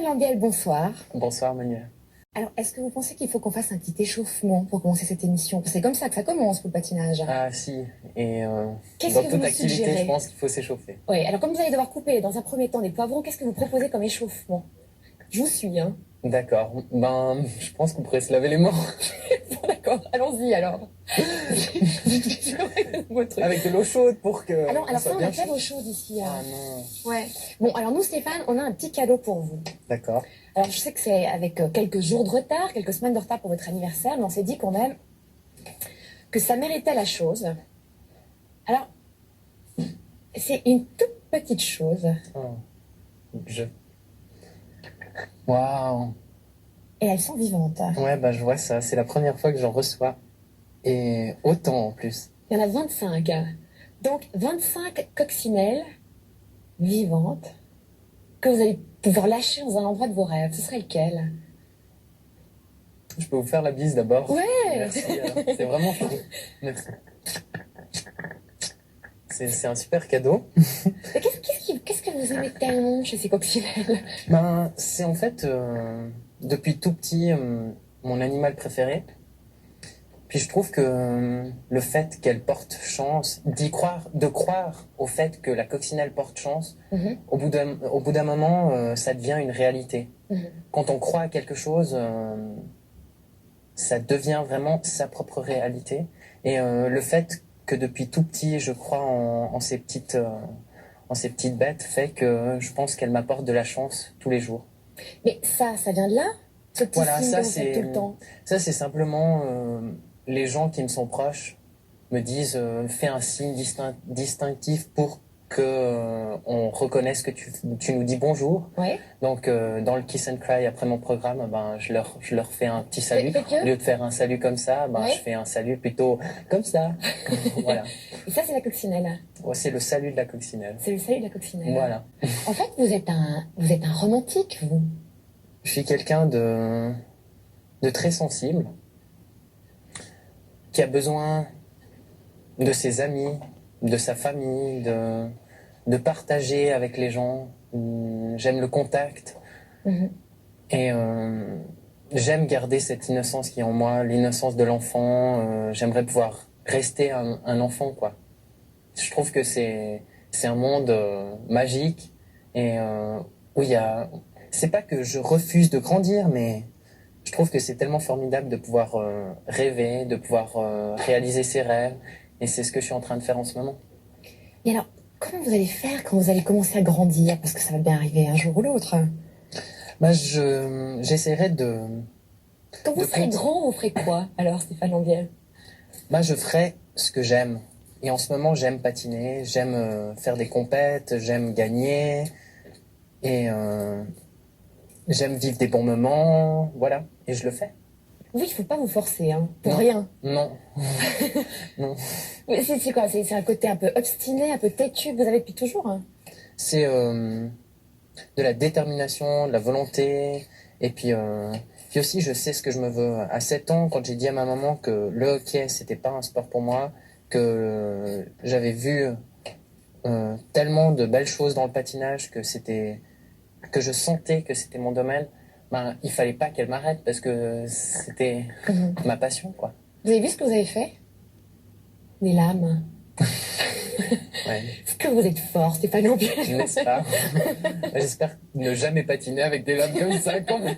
Lambiel, bonsoir. Bonsoir Manuel. Alors, est-ce que vous pensez qu'il faut qu'on fasse un petit échauffement pour commencer cette émission? C'est comme ça que ça commence pour le patinage. Ah si, et Qu'est-ce dans que vous toute nous activité, suggérez? je pense qu'il faut s'échauffer. Oui, alors comme vous allez devoir couper dans un premier temps des poivrons, qu'est-ce que vous proposez comme échauffement? Je vous suis, hein. D'accord, ben je pense qu'on pourrait se laver les mains Bon, d'accord, allons-y alors. Votre truc. avec de l'eau chaude pour que Alors on ça, soit on bien a pas chaud. d'eau chaude ici. Ah non, Ouais. Bon, alors nous, Stéphane, on a un petit cadeau pour vous. d'accord. Alors, je sais que c'est avec quelques jours de retard, quelques semaines de retard pour votre anniversaire, mais on s'est dit quand même que ça méritait la chose. Alors, c'est une toute petite chose Oh, je... Waouh. et elles sont vivantes. Ouais, bah je vois ça, c'est la première fois que j'en reçois. Et autant en plus. Il y en a 25. Donc, 25 coccinelles vivantes que vous allez pouvoir lâcher dans un endroit de vos rêves. Ce serait lequel? Je peux vous faire la bise d'abord? Ouais. Merci, alors. C'est vraiment chouette. Merci. C'est un super cadeau. Et qu'est-ce que vous aimez tellement chez ces coccinelles? Ben, c'est en fait, depuis tout petit, mon animal préféré. Puis je trouve que le fait qu'elle porte chance, de croire au fait que la coccinelle porte chance, Mhm, au bout d'un moment, ça devient une réalité. mhm. Quand on croit à quelque chose, ça devient vraiment sa propre réalité. Et le fait que depuis tout petit, je crois en ces petites bêtes fait que je pense qu'elle m'apporte de la chance tous les jours. Mais ça vient de là? Ce petit Voilà, signe ça que vous faites tout le temps. c'est simplement les gens qui me sont proches me disent fais un signe distinctif pour que on reconnaisse que tu nous dis bonjour. Ouais. Donc dans le Kiss and Cry après mon programme, ben je leur fais un petit salut. Faites-le. Au lieu de faire un salut comme ça, ben Ouais. je fais un salut plutôt comme ça. Voilà. Et ça, c'est la coccinelle. Ouais, c'est le salut de la coccinelle. C'est le salut de la coccinelle. Voilà. En fait, vous êtes un romantique, vous. Je suis quelqu'un de très sensible, qui a besoin de ses amis, de sa famille, de partager avec les gens. J'aime le contact Mhm. et j'aime garder cette innocence qui est en moi, l'innocence de l'enfant. J'aimerais pouvoir rester un enfant, quoi. Je trouve que c'est un monde magique et où il y a... C'est pas que je refuse de grandir, mais je trouve que c'est tellement formidable de pouvoir rêver, de pouvoir réaliser ses rêves. Et c'est ce que je suis en train de faire en ce moment. Et alors, comment vous allez faire quand vous allez commencer à grandir? Parce que ça va bien arriver un jour ou l'autre. Bah, j'essaierai Quand vous de serez compte- grand, vous ferez quoi, alors, Stéphane Lambiel? Bah, je ferai ce que j'aime. Et en ce moment, j'aime patiner, j'aime faire des compètes, j'aime gagner. Et j'aime vivre des bons moments. Voilà. Et je le fais. Oui, il faut pas vous forcer, hein, pour Non. rien. Non. Non. Mais c'est quoi? C'est un côté un peu obstiné, un peu têtu que vous avez depuis toujours, hein? C'est de la détermination, de la volonté. Et puis aussi, je sais ce que je me veux. À 7 ans, quand j'ai dit à ma maman que le hockey, c'était pas un sport pour moi, que j'avais vu tellement de belles choses dans le patinage, que je sentais que c'était mon domaine, ben, il fallait pas qu'elle m'arrête parce que c'était Mhm. ma passion, quoi. Vous avez vu ce que vous avez fait? Des lames. Ouais. Est-ce que vous êtes fort, Stéphane Lambiel? N'est-ce pas? J'espère ne jamais patiner avec des lames comme ça, quand même.